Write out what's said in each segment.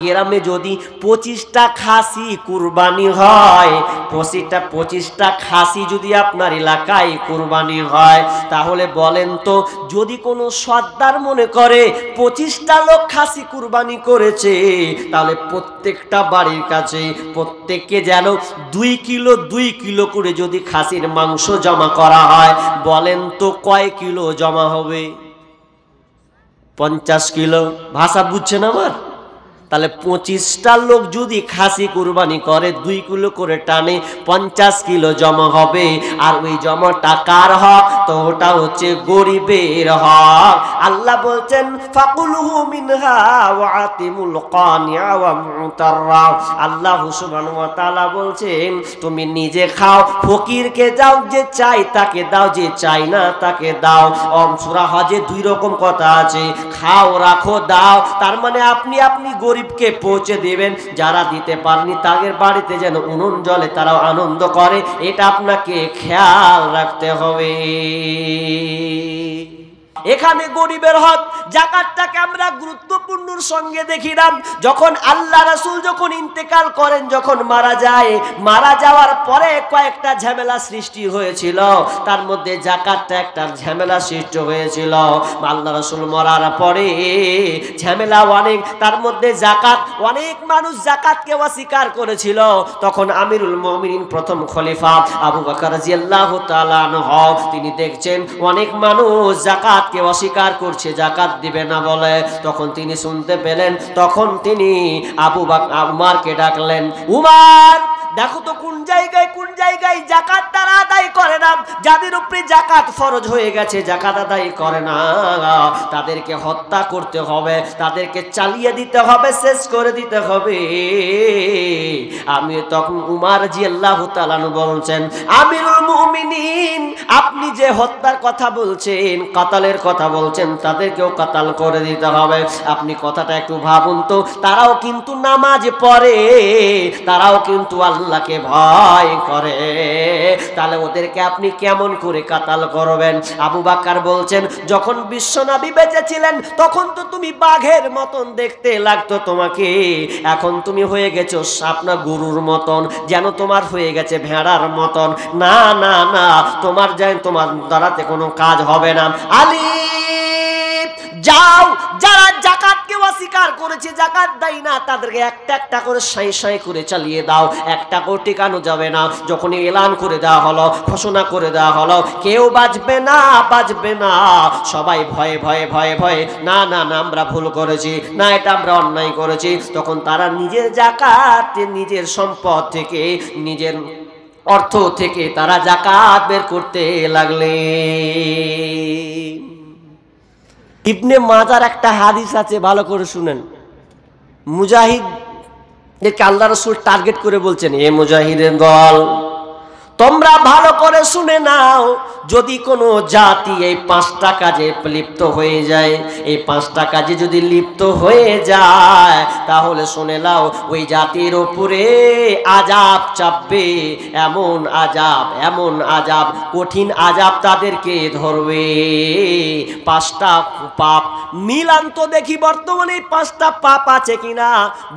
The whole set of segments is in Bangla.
গ্রামে যদি 25টা খাসি কুরবানি হয়, 25টা খাসি যদি আপনার এলাকায় কুরবানি হয়, তাহলে বলেন তো যদি কোনো সর্দার মনে করে 25টা লোক খাসি কুরবানি করেছে, তাহলে প্রত্যেকটা বাড়ির কাছে প্রত্যেককে যেন 2 কিলো করে যদি খাসির মাংস জমা করা হয়, বলেন তো কয় কিলো জমা হবে? 50 কিলো। ভাষা বুঝছেন আমার? তাহলে 25টা লোক যদি খাসি কুরবানি করে 2 কিলো করে টানে 50 কিলো জমা হবে। আর ওই জমা টাকার হক, তো ওটা হচ্ছে গরিবের হক। আল্লাহ বলছেন ফাকুলহু মিনহা ওয়া আতিমুল কানিয়া ওয়া মুতাররা। আল্লাহ সুবহানাহু ওয়া তাআলা বলছেন তুমি নিজে খাও, ফকিরকে দাও, যে চাই তাকে দাও, যে চাই না তাকে দাও। সূরা হজে 2 রকম কথা আছে, খাও, রাখো, দাও। তার মানে আপনি গরিবকে পৌঁছে দিবেন, যারা দিতে পারেনি তাদের বাড়িতে যেন উনুন জ্বলে, তারাও আনন্দ করে, এটা আপনাকে খেয়াল রাখতে হবে। এখানে গরিবের হক যাকাতটাকে আমরা গুরুত্বপূর্ণর সঙ্গে দেখিলাম। যখন আল্লাহ রাসূল যখন ইন্তেকাল করেন, যখন মারা যাওয়ার পরে কয়েকটা ঝামেলা সৃষ্টি হয়েছিল, তার মধ্যে যাকাতটা একটা ঝামেলা সৃষ্টি হয়েছিল। আল্লাহ রাসূল মরার পরে ঝামেলা অনেক, তার মধ্যে যাকাত, অনেক মানুষ যাকাতকে অস্বীকার করেছিল। তখন আমিরুল মুমিনিন প্রথম খলিফা আবু বকর রাদিয়াল্লাহু তাআলা আনহু তিনি দেখছেন অনেক মানুষ যাকাতকে অস্বীকার করছে, যাকাত দিবে না বলে। তখন তিনি শুনতে পেলেন, তখন তিনি উমারকে ডাকলেন, উমার দেখো তো কোন জায়গায় যাকাত তারা আদায় করে না, যাদের উপরে যাকাত ফরজ হয়ে গেছে যাকাত আদায় করে না, তাদেরকে হত্যা করতে হবে, তাদেরকে চালিয়ে দিতে হবে, শেষ করে দিতে হবে। আমি তখন উমার রাদিয়াল্লাহু তাআলা বলছেন, আমিরুল মুমিনিন আপনি যে হত্যার কথা বলছেন, কাতালের কথা বলছেন, তাদেরকেও কাতাল করে দিতে হবে। আপনি কথাটা একটু ভাবুন তো, তারাও কিন্তু নামাজ পড়ে, তারাও কিন্তু আল্লাহকে ভয় করে, তাহলে ওদেরকে আপনি কেমন করে কাতাল করবেন? আবু বকর বলছেন, যখন বিশ্বনবী বেঁচে ছিলেন তখন তো তুমি বাঘের মতন দেখতে লাগতো তোমাকে, এখন তুমি হয়ে গেছো আপনার গরুর মতন, যেন তোমার হয়ে গেছে ভেড়ার মতন। না না না, তোমার দ্বারাতে কোনো কাজ হবে না। আলী যাও, যারা যাকাতকে অস্বীকার করেছে, যাকাত দেয় না, তাদেরকে একটা একটা করে সাঁই করে চালিয়ে দাও, একটা করে টিকানো যাবে না। যখন এলান করে দেওয়া হলো, ঘোষণা করে দেওয়া হলো কেউ বাঁচবে না, সবাই ভয়ে না না না আমরা ভুল করেছি, না এটা আমরা অন্যায় করেছি, তখন তারা নিজের যাকাত, নিজের সম্পদ থেকে, নিজের অর্থ থেকে তারা যাকাত বের করতে লাগলেন। ইবনে মাজার একটা হাদিস আছে, ভালো করে শুনেন। মুজাহিদদেরকে আল্লাহ রাসূল টার্গেট করে বলছেন, এ মুজাহিদের দল, তোমরা ভালো করে শুনে নাও, যদি কোনো জাতি এই 5টা কাজে লিপ্ত হয়ে যায়, এই 5টা কাজে যদি লিপ্ত হয়ে যায়, তাহলে শুনে নাও ওই জাতির উপরে আযাব চাপবে, এমন আযাব, কঠিন আযাব তাদেরকে ধরবে। 5টা পাপ মিলান তো দেখি বর্তমানে 5টা পাপ আছে কিনা।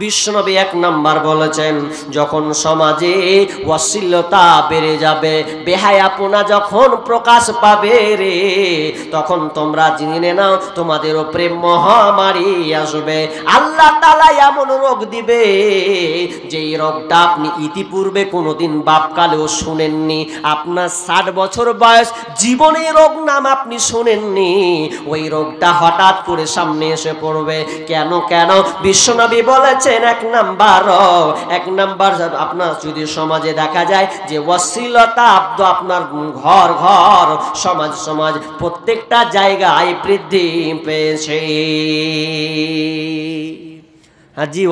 বিশ্বনবী 1 নাম্বার বলেছেন, যখন সমাজে অশ্লীলতা বেড়ে যাবে, বেহায়াপনা যখন প্রকাশ পাবে রে, তখন তোমরা জেনে নাও তোমাদের উপরে মহামারী আসবে। আল্লাহ তাআলা এমন রোগ দিবে, যেই রোগটা আপনি ইতিপূর্বে কোনোদিন বাপকালেও শুনেননি। আপনার 60 বছর বয়স, জীবনে রোগ নাম আপনি শুনেননি, ওই রোগটা হঠাৎ করে সামনে এসে পড়বে। কেন? বিশ্বনবী বলেছেন 1 নাম্বার আপনার যদি সমাজে দেখা যায় যে অশ্লীলতা আপনার ঘর সমাজ প্রত্যেকটা জায়গায় বৃদ্ধি পেয়েছে। জি,